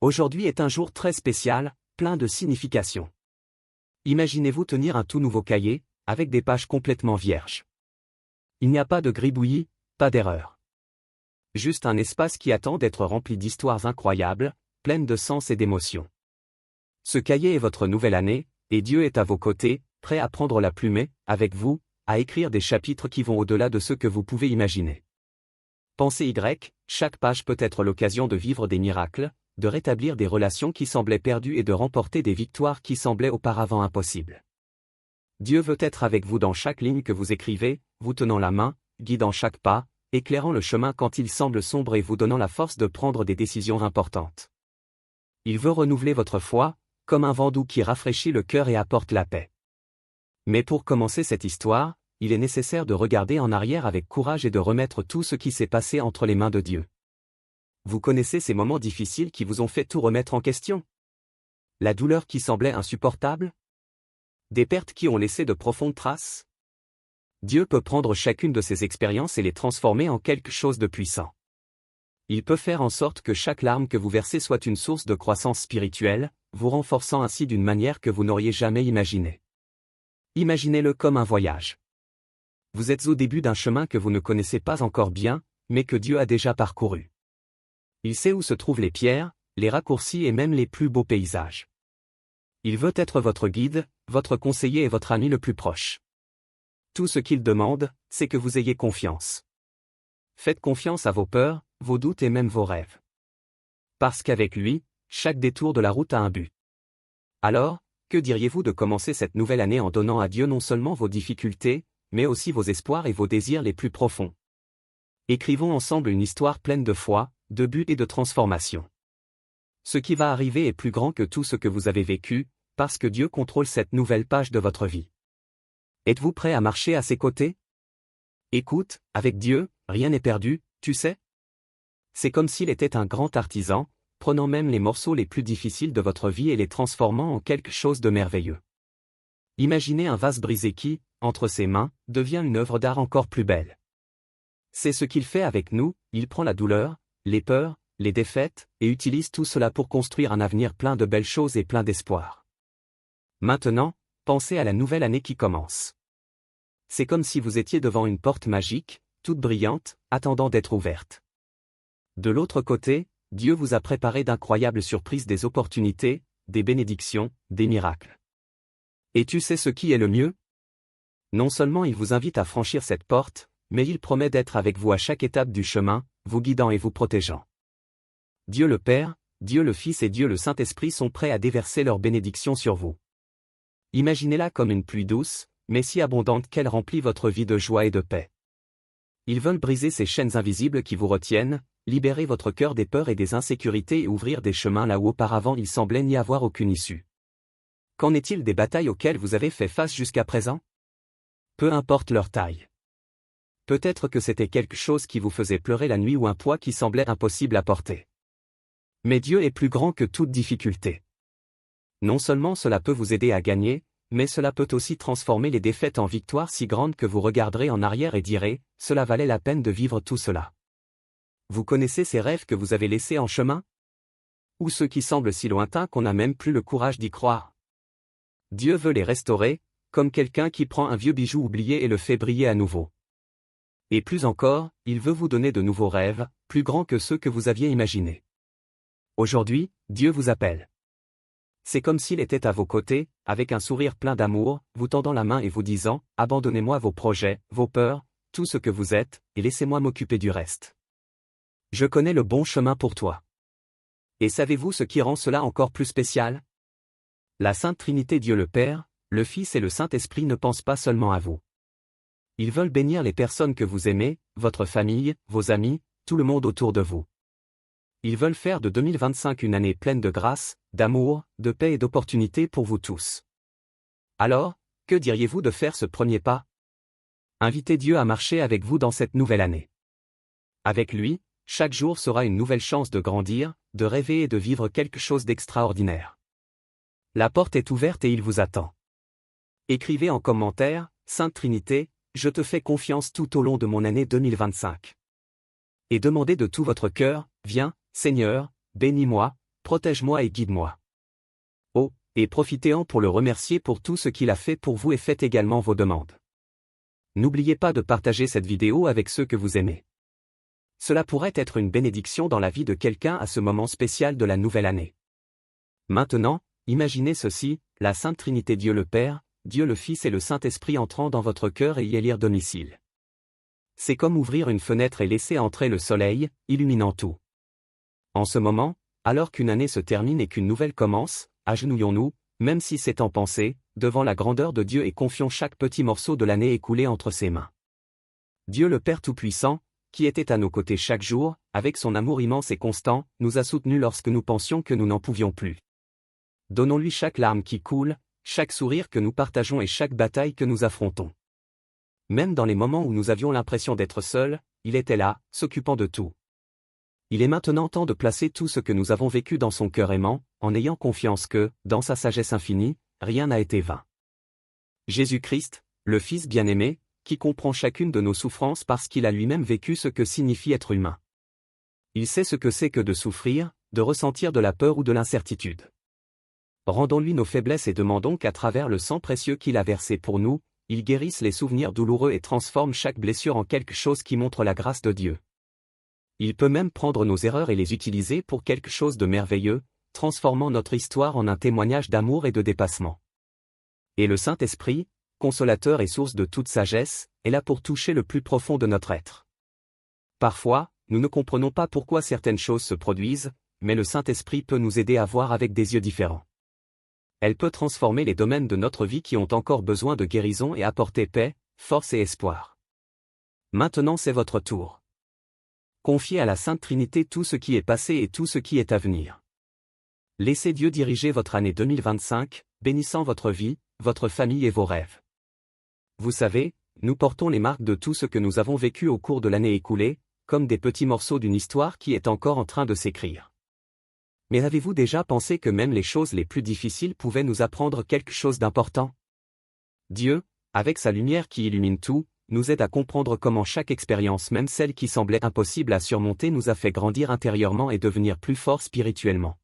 Aujourd'hui est un jour très spécial, plein de signification. Imaginez-vous tenir un tout nouveau cahier, avec des pages complètement vierges. Il n'y a pas de gribouillis, pas d'erreur. Juste un espace qui attend d'être rempli d'histoires incroyables, pleines de sens et d'émotions. Ce cahier est votre nouvelle année, et Dieu est à vos côtés, prêt à prendre la plume, avec vous, à écrire des chapitres qui vont au-delà de ce que vous pouvez imaginer. Pensée Y, chaque page peut être l'occasion de vivre des miracles, de rétablir des relations qui semblaient perdues et de remporter des victoires qui semblaient auparavant impossibles. Dieu veut être avec vous dans chaque ligne que vous écrivez, vous tenant la main, guidant chaque pas, éclairant le chemin quand il semble sombre et vous donnant la force de prendre des décisions importantes. Il veut renouveler votre foi, comme un vent doux qui rafraîchit le cœur et apporte la paix. Mais pour commencer cette histoire, il est nécessaire de regarder en arrière avec courage et de remettre tout ce qui s'est passé entre les mains de Dieu. Vous connaissez ces moments difficiles qui vous ont fait tout remettre en question? La douleur qui semblait insupportable? Des pertes qui ont laissé de profondes traces? Dieu peut prendre chacune de ces expériences et les transformer en quelque chose de puissant. Il peut faire en sorte que chaque larme que vous versez soit une source de croissance spirituelle, vous renforçant ainsi d'une manière que vous n'auriez jamais imaginée. Imaginez-le comme un voyage. Vous êtes au début d'un chemin que vous ne connaissez pas encore bien, mais que Dieu a déjà parcouru. Il sait où se trouvent les pierres, les raccourcis et même les plus beaux paysages. Il veut être votre guide, votre conseiller et votre ami le plus proche. Tout ce qu'il demande, c'est que vous ayez confiance. Faites confiance à vos peurs, vos doutes et même vos rêves. Parce qu'avec lui, chaque détour de la route a un but. Alors, que diriez-vous de commencer cette nouvelle année en donnant à Dieu non seulement vos difficultés, mais aussi vos espoirs et vos désirs les plus profonds? Écrivons ensemble une histoire pleine de foi, de but et de transformation. Ce qui va arriver est plus grand que tout ce que vous avez vécu, parce que Dieu contrôle cette nouvelle page de votre vie. Êtes-vous prêt à marcher à ses côtés? Écoute, avec Dieu, rien n'est perdu, tu sais? C'est comme s'il était un grand artisan, prenant même les morceaux les plus difficiles de votre vie et les transformant en quelque chose de merveilleux. Imaginez un vase brisé qui, entre ses mains, devient une œuvre d'art encore plus belle. C'est ce qu'il fait avec nous, il prend la douleur, les peurs, les défaites, et utilise tout cela pour construire un avenir plein de belles choses et plein d'espoir. Maintenant, pensez à la nouvelle année qui commence. C'est comme si vous étiez devant une porte magique, toute brillante, attendant d'être ouverte. De l'autre côté, Dieu vous a préparé d'incroyables surprises, des opportunités, des bénédictions, des miracles. Et tu sais ce qui est le mieux? Non seulement il vous invite à franchir cette porte, mais il promet d'être avec vous à chaque étape du chemin, vous guidant et vous protégeant. Dieu le Père, Dieu le Fils et Dieu le Saint-Esprit sont prêts à déverser leurs bénédictions sur vous. Imaginez-la comme une pluie douce, mais si abondante qu'elle remplit votre vie de joie et de paix. Ils veulent briser ces chaînes invisibles qui vous retiennent, libérer votre cœur des peurs et des insécurités et ouvrir des chemins là où auparavant il semblait n'y avoir aucune issue. Qu'en est-il des batailles auxquelles vous avez fait face jusqu'à présent? Peu importe leur taille. Peut-être que c'était quelque chose qui vous faisait pleurer la nuit ou un poids qui semblait impossible à porter. Mais Dieu est plus grand que toute difficulté. Non seulement cela peut vous aider à gagner, mais cela peut aussi transformer les défaites en victoires si grandes que vous regarderez en arrière et direz, cela valait la peine de vivre tout cela. Vous connaissez ces rêves que vous avez laissés en chemin? Ou ceux qui semblent si lointains qu'on n'a même plus le courage d'y croire? Dieu veut les restaurer, comme quelqu'un qui prend un vieux bijou oublié et le fait briller à nouveau. Et plus encore, il veut vous donner de nouveaux rêves, plus grands que ceux que vous aviez imaginés. Aujourd'hui, Dieu vous appelle. C'est comme s'il était à vos côtés, avec un sourire plein d'amour, vous tendant la main et vous disant, abandonnez-moi vos projets, vos peurs, tout ce que vous êtes, et laissez-moi m'occuper du reste. Je connais le bon chemin pour toi. Et savez-vous ce qui rend cela encore plus spécial? La Sainte Trinité, Dieu le Père, le Fils et le Saint-Esprit ne pensent pas seulement à vous. Ils veulent bénir les personnes que vous aimez, votre famille, vos amis, tout le monde autour de vous. Ils veulent faire de 2025 une année pleine de grâce, d'amour, de paix et d'opportunités pour vous tous. Alors, que diriez-vous de faire ce premier pas? Invitez Dieu à marcher avec vous dans cette nouvelle année. Avec lui, chaque jour sera une nouvelle chance de grandir, de rêver et de vivre quelque chose d'extraordinaire. La porte est ouverte et il vous attend. Écrivez en commentaire, Sainte Trinité, je te fais confiance tout au long de mon année 2025. Et demandez de tout votre cœur, viens, Seigneur, bénis-moi, protège-moi et guide-moi. Oh, et profitez-en pour le remercier pour tout ce qu'il a fait pour vous et faites également vos demandes. N'oubliez pas de partager cette vidéo avec ceux que vous aimez. Cela pourrait être une bénédiction dans la vie de quelqu'un à ce moment spécial de la nouvelle année. Maintenant, imaginez ceci, la Sainte Trinité Dieu le Père, Dieu le Fils et le Saint-Esprit entrant dans votre cœur et y élire domicile. C'est comme ouvrir une fenêtre et laisser entrer le soleil, illuminant tout. En ce moment, alors qu'une année se termine et qu'une nouvelle commence, agenouillons-nous, même si c'est en pensée, devant la grandeur de Dieu et confions chaque petit morceau de l'année écoulée entre ses mains. Dieu le Père Tout-Puissant, qui était à nos côtés chaque jour, avec son amour immense et constant, nous a soutenus lorsque nous pensions que nous n'en pouvions plus. Donnons-lui chaque larme qui coule, chaque sourire que nous partageons et chaque bataille que nous affrontons. Même dans les moments où nous avions l'impression d'être seuls, il était là, s'occupant de tout. Il est maintenant temps de placer tout ce que nous avons vécu dans son cœur aimant, en ayant confiance que, dans sa sagesse infinie, rien n'a été vain. Jésus-Christ, le Fils bien-aimé, qui comprend chacune de nos souffrances parce qu'il a lui-même vécu ce que signifie être humain. Il sait ce que c'est que de souffrir, de ressentir de la peur ou de l'incertitude. Rendons-lui nos faiblesses et demandons qu'à travers le sang précieux qu'il a versé pour nous, il guérisse les souvenirs douloureux et transforme chaque blessure en quelque chose qui montre la grâce de Dieu. Il peut même prendre nos erreurs et les utiliser pour quelque chose de merveilleux, transformant notre histoire en un témoignage d'amour et de dépassement. Et le Saint-Esprit, consolateur et source de toute sagesse, est là pour toucher le plus profond de notre être. Parfois, nous ne comprenons pas pourquoi certaines choses se produisent, mais le Saint-Esprit peut nous aider à voir avec des yeux différents. Elle peut transformer les domaines de notre vie qui ont encore besoin de guérison et apporter paix, force et espoir. Maintenant c'est votre tour. Confiez à la Sainte Trinité tout ce qui est passé et tout ce qui est à venir. Laissez Dieu diriger votre année 2025, bénissant votre vie, votre famille et vos rêves. Vous savez, nous portons les marques de tout ce que nous avons vécu au cours de l'année écoulée, comme des petits morceaux d'une histoire qui est encore en train de s'écrire. Mais avez-vous déjà pensé que même les choses les plus difficiles pouvaient nous apprendre quelque chose d'important? Dieu, avec sa lumière qui illumine tout, nous aide à comprendre comment chaque expérience, même celle qui semblait impossible à surmonter, nous a fait grandir intérieurement et devenir plus forts spirituellement.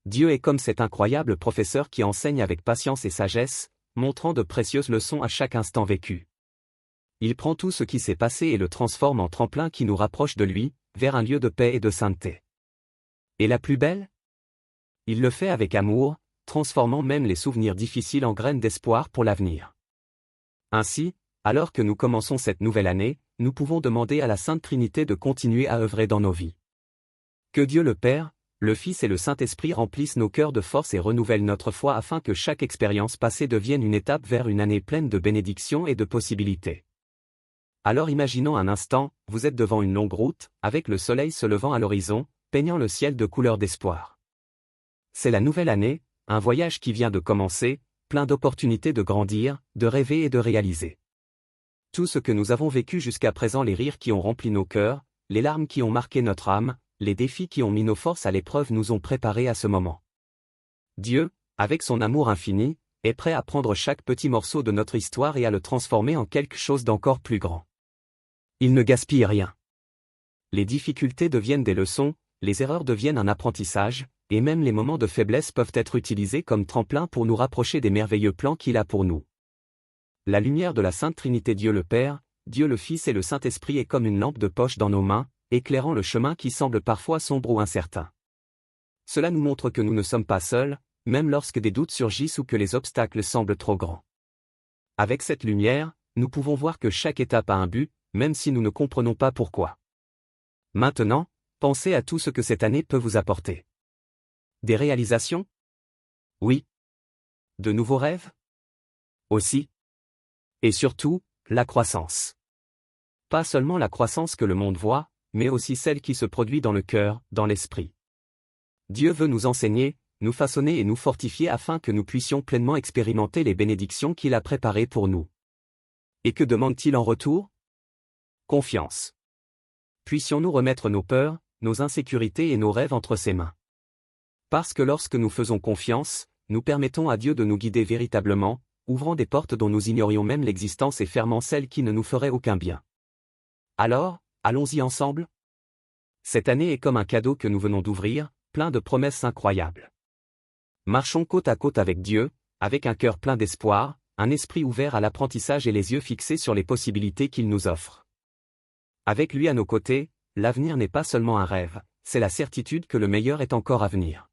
Dieu est comme cet incroyable professeur qui enseigne avec patience et sagesse, montrant de précieuses leçons à chaque instant vécu. Il prend tout ce qui s'est passé et le transforme en tremplin qui nous rapproche de lui, vers un lieu de paix et de sainteté. Et la plus belle? Il le fait avec amour, transformant même les souvenirs difficiles en graines d'espoir pour l'avenir. Ainsi, alors que nous commençons cette nouvelle année, nous pouvons demander à la Sainte Trinité de continuer à œuvrer dans nos vies. Que Dieu le Père, le Fils et le Saint-Esprit remplissent nos cœurs de force et renouvellent notre foi afin que chaque expérience passée devienne une étape vers une année pleine de bénédictions et de possibilités. Alors imaginons un instant, vous êtes devant une longue route, avec le soleil se levant à l'horizon, peignant le ciel de couleurs d'espoir. C'est la nouvelle année, un voyage qui vient de commencer, plein d'opportunités de grandir, de rêver et de réaliser. Tout ce que nous avons vécu jusqu'à présent, les rires qui ont rempli nos cœurs, les larmes qui ont marqué notre âme, les défis qui ont mis nos forces à l'épreuve nous ont préparés à ce moment. Dieu, avec son amour infini, est prêt à prendre chaque petit morceau de notre histoire et à le transformer en quelque chose d'encore plus grand. Il ne gaspille rien. Les difficultés deviennent des leçons, les erreurs deviennent un apprentissage, et même les moments de faiblesse peuvent être utilisés comme tremplin pour nous rapprocher des merveilleux plans qu'il a pour nous. La lumière de la Sainte Trinité Dieu le Père, Dieu le Fils et le Saint-Esprit est comme une lampe de poche dans nos mains, éclairant le chemin qui semble parfois sombre ou incertain. Cela nous montre que nous ne sommes pas seuls, même lorsque des doutes surgissent ou que les obstacles semblent trop grands. Avec cette lumière, nous pouvons voir que chaque étape a un but, même si nous ne comprenons pas pourquoi. Maintenant, pensez à tout ce que cette année peut vous apporter. Des réalisations? Oui. De nouveaux rêves? Aussi. Et surtout, la croissance. Pas seulement la croissance que le monde voit, mais aussi celle qui se produit dans le cœur, dans l'esprit. Dieu veut nous enseigner, nous façonner et nous fortifier afin que nous puissions pleinement expérimenter les bénédictions qu'il a préparées pour nous. Et que demande-t-il en retour? Confiance. Puissions-nous remettre nos peurs, nos insécurités et nos rêves entre ses mains. Parce que lorsque nous faisons confiance, nous permettons à Dieu de nous guider véritablement, ouvrant des portes dont nous ignorions même l'existence et fermant celles qui ne nous feraient aucun bien. Alors, allons-y ensemble? Cette année est comme un cadeau que nous venons d'ouvrir, plein de promesses incroyables. Marchons côte à côte avec Dieu, avec un cœur plein d'espoir, un esprit ouvert à l'apprentissage et les yeux fixés sur les possibilités qu'il nous offre. Avec lui à nos côtés, l'avenir n'est pas seulement un rêve, c'est la certitude que le meilleur est encore à venir.